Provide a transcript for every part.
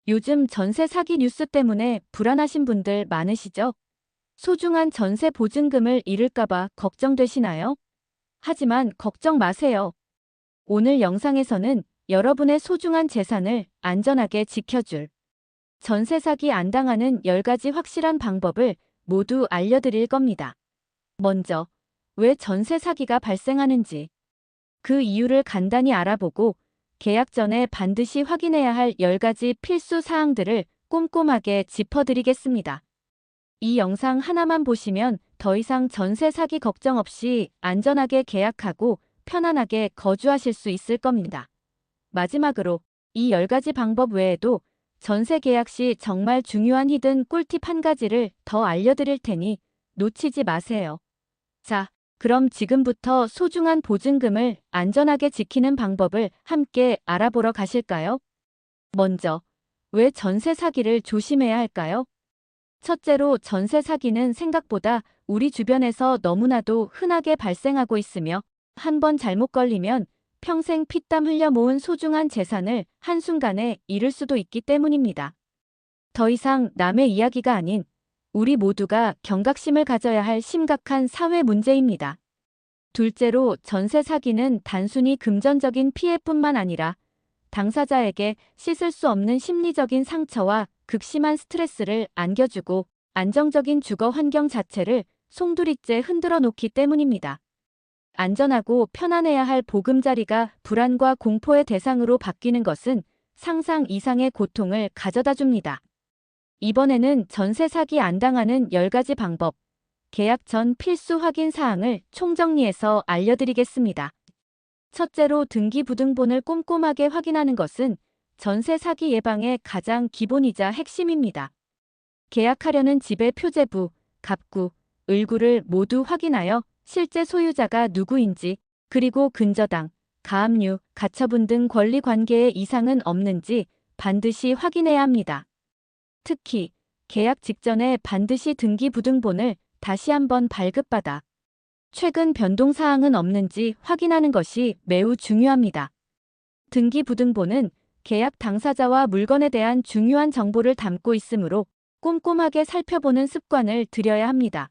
요즘 전세 사기 뉴스 때문에 불안하신 분들 많으시죠? 소중한 전세 보증금을 잃을까봐 걱정되시나요? 하지만 걱정 마세요. 오늘 영상에서는 여러분의 소중한 재산을 안전하게 지켜줄 전세 사기 안 당하는 10가지 확실한 방법을 모두 알려드릴 겁니다. 먼저, 왜 전세 사기가 발생하는지, 그 이유를 간단히 알아보고 계약 전에 반드시 확인해야 할 10가지 필수 사항들을 꼼꼼하게 짚어드리겠습니다. 이 영상 하나만 보시면 더 이상 전세 사기 걱정 없이 안전하게 계약하고 편안하게 거주하실 수 있을 겁니다. 마지막으로 이 10가지 방법 외에도 전세 계약 시 정말 중요한 히든 꿀팁 한 가지를 더 알려드릴 테니 놓치지 마세요. 자, 그럼 지금부터 소중한 보증금을 안전하게 지키는 방법을 함께 알아보러 가실까요? 먼저, 왜 전세 사기를 조심해야 할까요? 첫째로 전세 사기는 생각보다 우리 주변에서 너무나도 흔하게 발생하고 있으며 한 번 잘못 걸리면 평생 피땀 흘려 모은 소중한 재산을 한순간에 잃을 수도 있기 때문입니다. 더 이상 남의 이야기가 아닌 우리 모두가 경각심을 가져야 할 심각한 사회 문제입니다. 둘째로 전세 사기는 단순히 금전적인 피해뿐만 아니라 당사자에게 씻을 수 없는 심리적인 상처와 극심한 스트레스를 안겨주고 안정적인 주거 환경 자체를 송두리째 흔들어 놓기 때문입니다. 안전하고 편안해야 할 보금자리가 불안과 공포의 대상으로 바뀌는 것은 상상 이상의 고통을 가져다 줍니다. 이번에는 전세 사기 안 당하는 10가지 방법, 계약 전 필수 확인 사항을 총정리해서 알려드리겠습니다. 첫째로 등기부등본을 꼼꼼하게 확인하는 것은 전세 사기 예방의 가장 기본이자 핵심입니다. 계약하려는 집의 표제부, 갑구, 을구를 모두 확인하여 실제 소유자가 누구인지, 그리고 근저당, 가압류, 가처분 등 권리 관계에 이상은 없는지 반드시 확인해야 합니다. 특히 계약 직전에 반드시 등기부등본을 다시 한번 발급받아 최근 변동사항은 없는지 확인하는 것이 매우 중요합니다. 등기부등본은 계약 당사자와 물건에 대한 중요한 정보를 담고 있으므로 꼼꼼하게 살펴보는 습관을 들여야 합니다.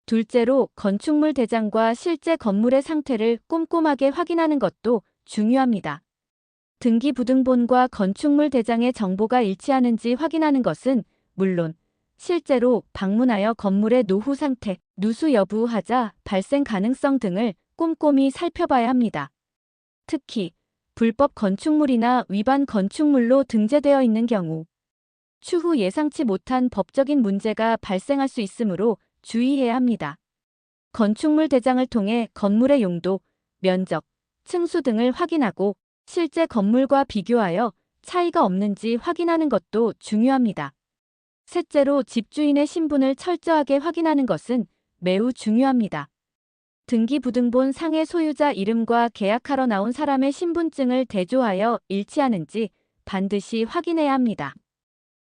둘째로 건축물 대장과 실제 건물의 상태를 꼼꼼하게 확인하는 것도 중요합니다. 등기부등본과 건축물 대장의 정보가 일치하는지 확인하는 것은 물론 실제로 방문하여 건물의 노후 상태, 누수 여부, 하자, 발생 가능성 등을 꼼꼼히 살펴봐야 합니다. 특히 불법 건축물이나 위반 건축물로 등재되어 있는 경우 추후 예상치 못한 법적인 문제가 발생할 수 있으므로 주의해야 합니다. 건축물 대장을 통해 건물의 용도, 면적, 층수 등을 확인하고 실제 건물과 비교하여 차이가 없는지 확인하는 것도 중요합니다. 셋째로 집주인의 신분을 철저하게 확인하는 것은 매우 중요합니다. 등기부등본 상의 소유자 이름과 계약하러 나온 사람의 신분증을 대조하여 일치하는지 반드시 확인해야 합니다.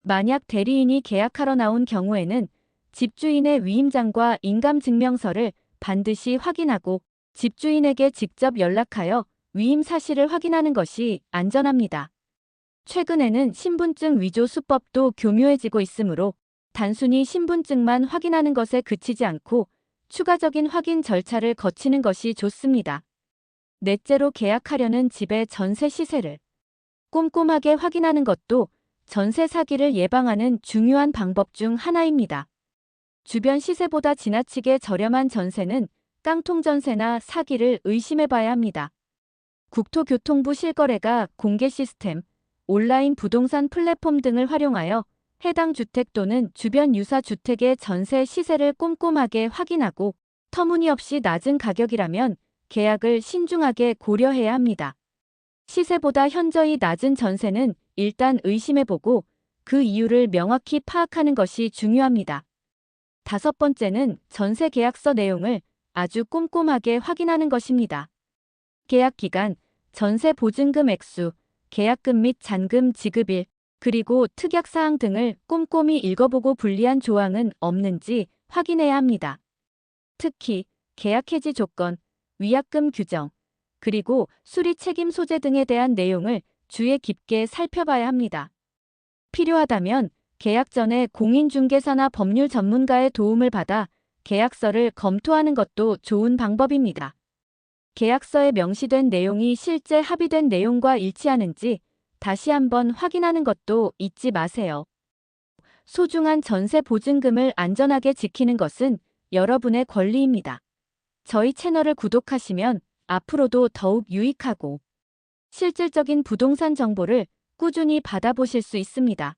만약 대리인이 계약하러 나온 경우에는 집주인의 위임장과 인감증명서를 반드시 확인하고 집주인에게 직접 연락하여 위임 사실을 확인하는 것이 안전합니다. 최근에는 신분증 위조 수법도 교묘해지고 있으므로 단순히 신분증만 확인하는 것에 그치지 않고 추가적인 확인 절차를 거치는 것이 좋습니다. 넷째로 계약하려는 집의 전세 시세를 꼼꼼하게 확인하는 것도 전세 사기를 예방하는 중요한 방법 중 하나입니다. 주변 시세보다 지나치게 저렴한 전세는 깡통 전세나 사기를 의심해봐야 합니다. 국토교통부 실거래가 공개 시스템, 온라인 부동산 플랫폼 등을 활용하여 해당 주택 또는 주변 유사 주택의 전세 시세를 꼼꼼하게 확인하고 터무니없이 낮은 가격이라면 계약을 신중하게 고려해야 합니다. 시세보다 현저히 낮은 전세는 일단 의심해보고 그 이유를 명확히 파악하는 것이 중요합니다. 다섯 번째는 전세 계약서 내용을 아주 꼼꼼하게 확인하는 것입니다. 계약 기간, 전세 보증금 액수, 계약금 및 잔금 지급일, 그리고 특약사항 등을 꼼꼼히 읽어보고 불리한 조항은 없는지 확인해야 합니다. 특히 계약 해지 조건, 위약금 규정, 그리고 수리 책임 소재 등에 대한 내용을 주의 깊게 살펴봐야 합니다. 필요하다면 계약 전에 공인중개사나 법률 전문가의 도움을 받아 계약서를 검토하는 것도 좋은 방법입니다. 계약서에 명시된 내용이 실제 합의된 내용과 일치하는지 다시 한번 확인하는 것도 잊지 마세요. 소중한 전세 보증금을 안전하게 지키는 것은 여러분의 권리입니다. 저희 채널을 구독하시면 앞으로도 더욱 유익하고 실질적인 부동산 정보를 꾸준히 받아보실 수 있습니다.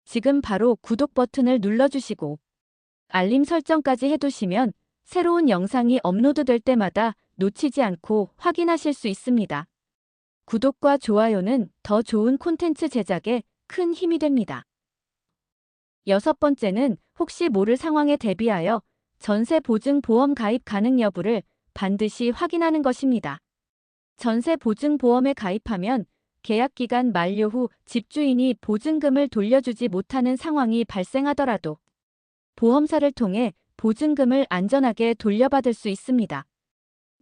지금 바로 구독 버튼을 눌러주시고 알림 설정까지 해두시면 새로운 영상이 업로드될 때마다 놓치지 않고 확인하실 수 있습니다. 구독과 좋아요는 더 좋은 콘텐츠 제작에 큰 힘이 됩니다. 6번째는 혹시 모를 상황에 대비하여 전세 보증 보험 가입 가능 여부를 반드시 확인하는 것입니다. 전세 보증 보험에 가입하면 계약 기간 만료 후 집주인이 보증금을 돌려주지 못하는 상황이 발생하더라도 보험사를 통해 보증금을 안전하게 돌려받을 수 있습니다.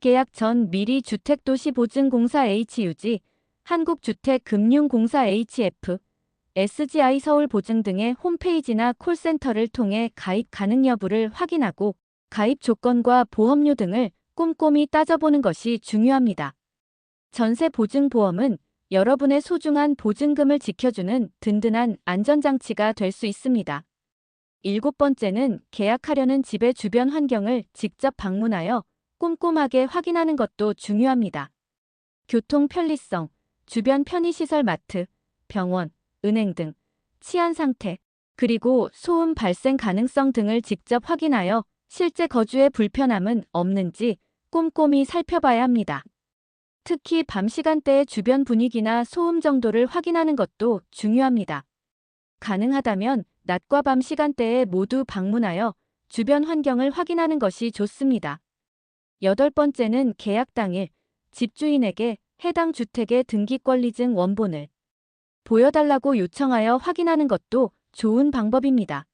계약 전 미리 주택도시보증공사 HUG, 한국주택금융공사 HF, SGI 서울보증 등의 홈페이지나 콜센터를 통해 가입 가능 여부를 확인하고 가입 조건과 보험료 등을 꼼꼼히 따져보는 것이 중요합니다. 전세 보증 보험은 여러분의 소중한 보증금을 지켜주는 든든한 안전장치가 될 수 있습니다. 7번째는 계약하려는 집의 주변 환경을 직접 방문하여 꼼꼼하게 확인하는 것도 중요합니다. 교통 편리성, 주변 편의시설 마트, 병원, 은행 등 치안 상태, 그리고 소음 발생 가능성 등을 직접 확인하여 실제 거주에 불편함은 없는지 꼼꼼히 살펴봐야 합니다. 특히 밤 시간대의 주변 분위기나 소음 정도를 확인하는 것도 중요합니다. 가능하다면 낮과 밤 시간대에 모두 방문하여 주변 환경을 확인하는 것이 좋습니다. 8번째는 계약 당일 집주인에게 해당 주택의 등기권리증 원본을 보여달라고 요청하여 확인하는 것도 좋은 방법입니다.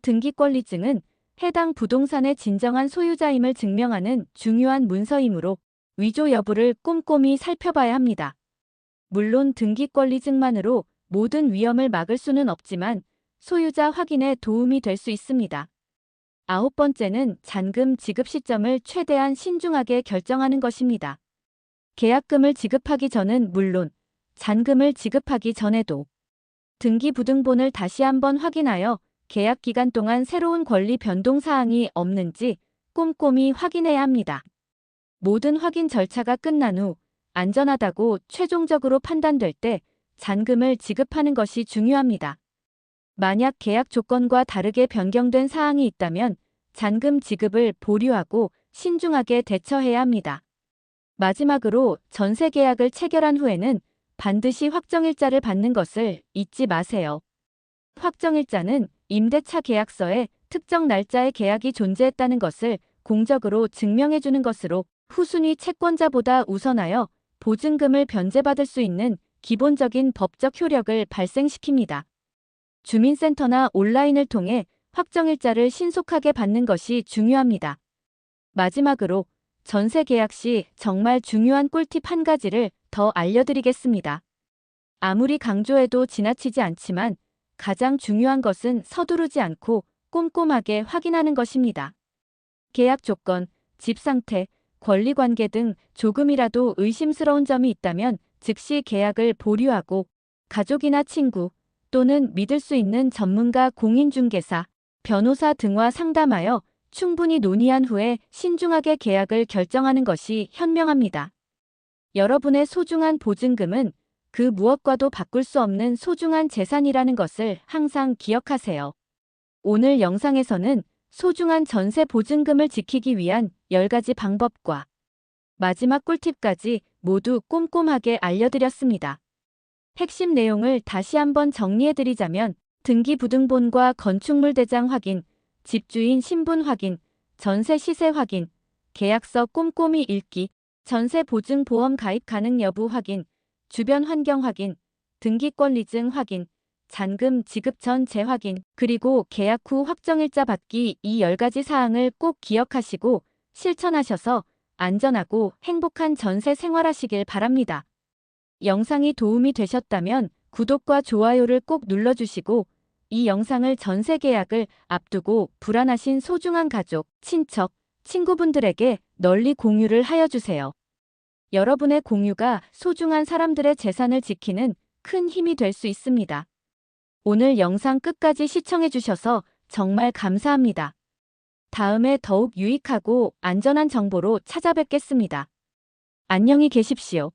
등기권리증은 해당 부동산의 진정한 소유자임을 증명하는 중요한 문서이므로 위조 여부를 꼼꼼히 살펴봐야 합니다. 물론 등기권리증만으로 모든 위험을 막을 수는 없지만 소유자 확인에 도움이 될 수 있습니다. 9번째는 잔금 지급 시점을 최대한 신중하게 결정하는 것입니다. 계약금을 지급하기 전은 물론 잔금을 지급하기 전에도 등기부등본을 다시 한번 확인하여 계약 기간 동안 새로운 권리 변동 사항이 없는지 꼼꼼히 확인해야 합니다. 모든 확인 절차가 끝난 후 안전하다고 최종적으로 판단될 때 잔금을 지급하는 것이 중요합니다. 만약 계약 조건과 다르게 변경된 사항이 있다면 잔금 지급을 보류하고 신중하게 대처해야 합니다. 마지막으로 전세 계약을 체결한 후에는 반드시 확정일자를 받는 것을 잊지 마세요. 확정일자는 임대차 계약서에 특정 날짜의 계약이 존재했다는 것을 공적으로 증명해주는 것으로 후순위 채권자보다 우선하여 보증금을 변제받을 수 있는 기본적인 법적 효력을 발생시킵니다. 주민센터나 온라인을 통해 확정일자를 신속하게 받는 것이 중요합니다. 마지막으로 전세 계약 시 정말 중요한 꿀팁 한 가지를 더 알려드리겠습니다. 아무리 강조해도 지나치지 않지만 가장 중요한 것은 서두르지 않고 꼼꼼하게 확인하는 것입니다. 계약 조건, 집 상태, 권리관계 등 조금이라도 의심스러운 점이 있다면 즉시 계약을 보류하고 가족이나 친구 또는 믿을 수 있는 전문가 공인중개사, 변호사 등과 상담하여 충분히 논의한 후에 신중하게 계약을 결정하는 것이 현명합니다. 여러분의 소중한 보증금은 그 무엇과도 바꿀 수 없는 소중한 재산이라는 것을 항상 기억하세요. 오늘 영상에서는 소중한 전세 보증금을 지키기 위한 10가지 방법과 마지막 꿀팁까지 모두 꼼꼼하게 알려드렸습니다. 핵심 내용을 다시 한번 정리해드리자면 등기부등본과 건축물 대장 확인, 집주인 신분 확인, 전세 시세 확인, 계약서 꼼꼼히 읽기, 전세 보증 보험 가입 가능 여부 확인, 주변 환경 확인, 등기권리증 확인, 잔금 지급 전 재확인, 그리고 계약 후 확정일자 받기 이 10가지 사항을 꼭 기억하시고 실천하셔서 안전하고 행복한 전세 생활하시길 바랍니다. 영상이 도움이 되셨다면 구독과 좋아요를 꼭 눌러주시고 이 영상을 전세 계약을 앞두고 불안하신 소중한 가족, 친척, 친구분들에게 널리 공유를 하여 주세요. 여러분의 공유가 소중한 사람들의 재산을 지키는 큰 힘이 될 수 있습니다. 오늘 영상 끝까지 시청해 주셔서 정말 감사합니다. 다음에 더욱 유익하고 안전한 정보로 찾아뵙겠습니다. 안녕히 계십시오.